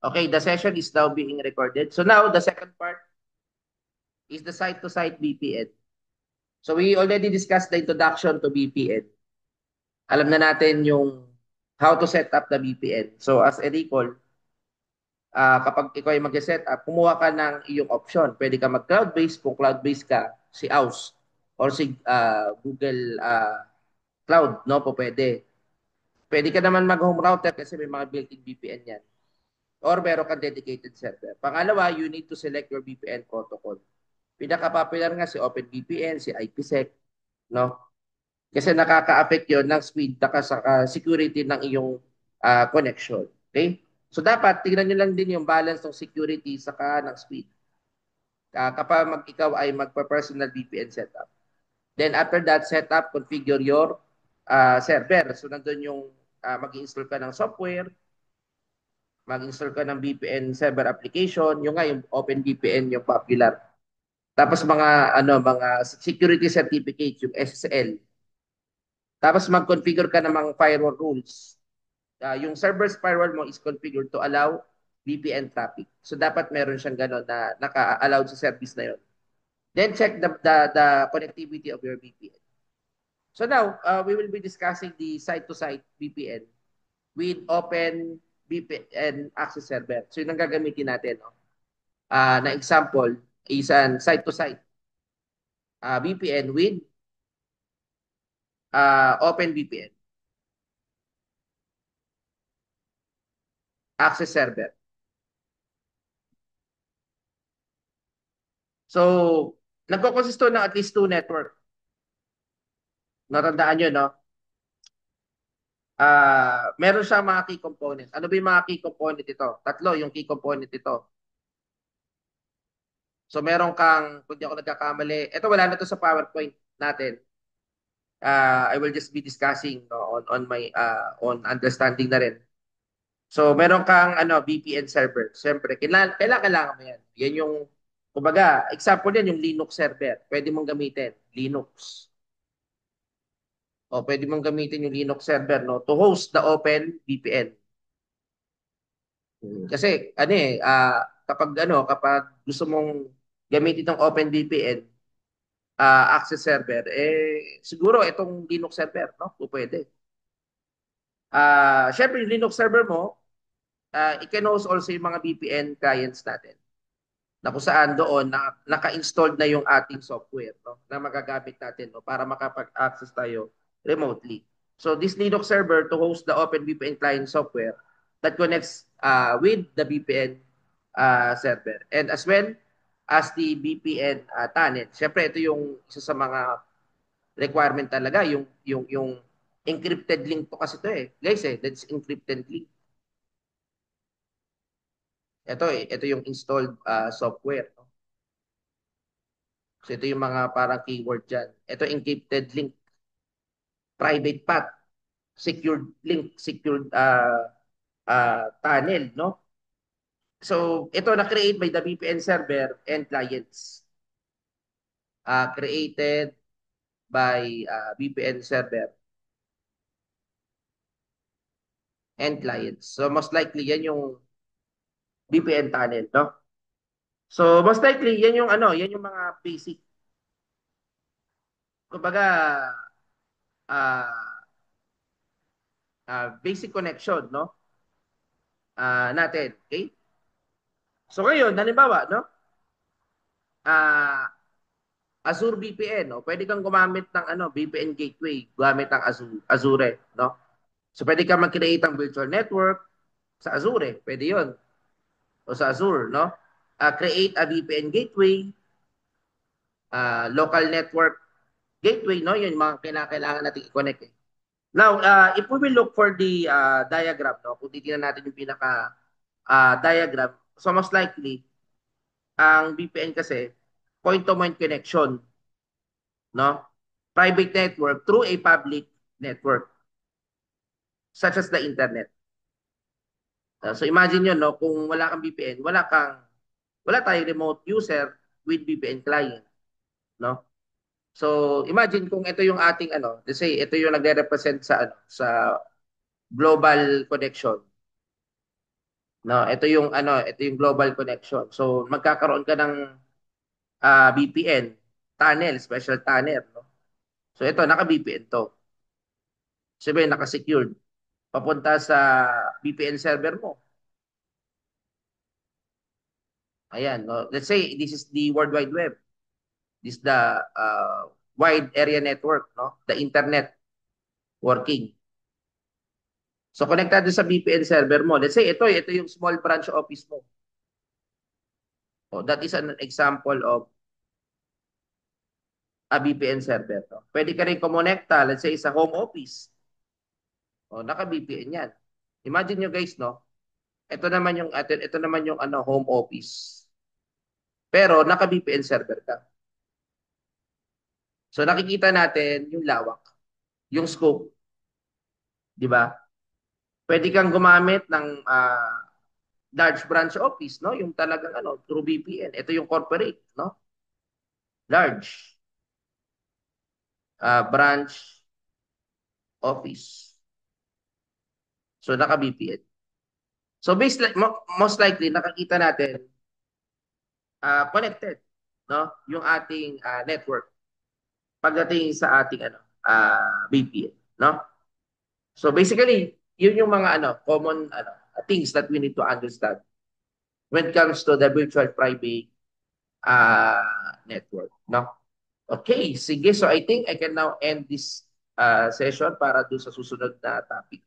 Okay, the session is now being recorded. So now the second part is the site-to-site VPN. So we already discussed the introduction to VPN. Alam na natin yung how to set up the VPN. So as a recall, kapag ikaw ay mag-set up, kumuha ka ng iyong option. Pwede ka mag-cloud-based. Kung cloud-based ka, si AWS or si Google Cloud, no? Po pwede. Pwede ka naman mag-home router kasi may mga built-in VPN yan. Or meron kang dedicated server. Pangalawa, you need to select your VPN protocol. Pinaka-popular nga si OpenVPN, si IPsec, no? Kasi nakaka-affect 'yon ng speed at security ng iyong connection. Okay? So dapat tingnan niyo lang din yung balance ng security saka ng speed. Kapag ikaw ay magpa-personal VPN setup. Then after that, setup, configure your server. So nandun yung mag-install ka ng software, mag-install ka ng VPN server application, yung nga yung OpenVPN yung popular. Tapos mga security certificate yung SSL. Tapos mag-configure ka ng mga firewall rules. Yung server's firewall mo is configured to allow VPN traffic. So dapat meron siyang gano'n na naka-allowed sa service na yon. Then check the connectivity of your VPN. So now, we will be discussing the site-to-site VPN with Open VPN Access Server. So yun ang gagamitin natin. No? Na example is an site-to-site VPN with Open VPN Access Server. So, nagko-consisto ng at least two network. Natandaan nyo, no? Meron siyang mga key components. Ano ba yung mga key component ito? Tatlo yung key component ito. So, meron kang, kung di ako nagkakamali, ito wala na to sa PowerPoint natin. I will just be discussing no, on my on understanding na rin. So, meron kang VPN server. Siyempre, kailangan mo yan. Yan yung, kumbaga, example yan, yung Linux server. Pwede mong gamitin, Linux. O pwede mong gamitin yung Linux server no to host the Open VPN. Kasi kapag gusto mong gamitin itong Open VPN access server siguro itong Linux server no o pwede. Syempre yung Linux server mo it can host also yung mga VPN clients natin na kung saan doon naka-installed na yung ating software no na magagamit natin no para makapag-access tayo remotely. So this Linux server to host the OpenVPN client software that connects with the VPN server and as well as the VPN tunnel. Siyempre ito yung isa sa mga requirement talaga yung encrypted link to kasi ito guys that's encrypted link. Ito yung installed software. No? So ito yung mga parang keyword dyan. Ito encrypted link, private path, secured link, secured tunnel, no? So ito na-create by the VPN server and clients. Created by VPN server and clients. So most likely yan yung VPN tunnel, no? So most likely yan yung mga basic kumbaga uh, basic connection, no? Natin, okay? So ngayon, halimbawa, no? Azure VPN, no? Pwede kang gumamit ng VPN gateway, gamit ng Azure, no? So pwede kang mag-create ng virtual network sa Azure, pwede 'yon. O sa Azure, no? Create a VPN gateway, local network gateway, no? 'Yun mga kailangan nating i-connect eh. Now, if we will look for the diagram, no? Kung titingnan natin yung pinaka diagram, so most likely ang VPN kasi point-to-point connection, no? Private network through a public network such as the internet. So imagine nyo, no, kung wala kang VPN, wala tayong remote user with VPN client, no? So imagine kung ito yung ating let's say ito yung nagre-represent sa sa global connection. No, ito yung global connection. So magkakaroon ka ng VPN tunnel, special tunnel, no? So ito naka-VPN to. Sabihin naka-secured. Papunta sa VPN server mo. Ayan, no? Let's say this is the World Wide Web. This is the wide area network, no? The internet working. So connectado sa VPN server mo. Let's say ito yung small branch office mo. Oh, that is an example of a VPN server. No? Pwede ka rin kumonekta, let's say sa home office. Oh, naka-VPN 'yan. Imagine nyo guys, no? Ito naman yung home office. Pero naka-VPN server ka. So nakikita natin yung lawak, yung scope, 'di ba? Pwede kang gumamit ng large branch office, no? Yung talagang through VPN. Ito yung corporate, no? Large branch office. So naka-VPN. So most likely nakakita natin connected, no? Yung ating network pagdating sa ating VPN, no? So basically, yun yung mga common things that we need to understand when it comes to the virtual private network, no? Okay, sige. So I think I can now end this session para do sa susunod na topic.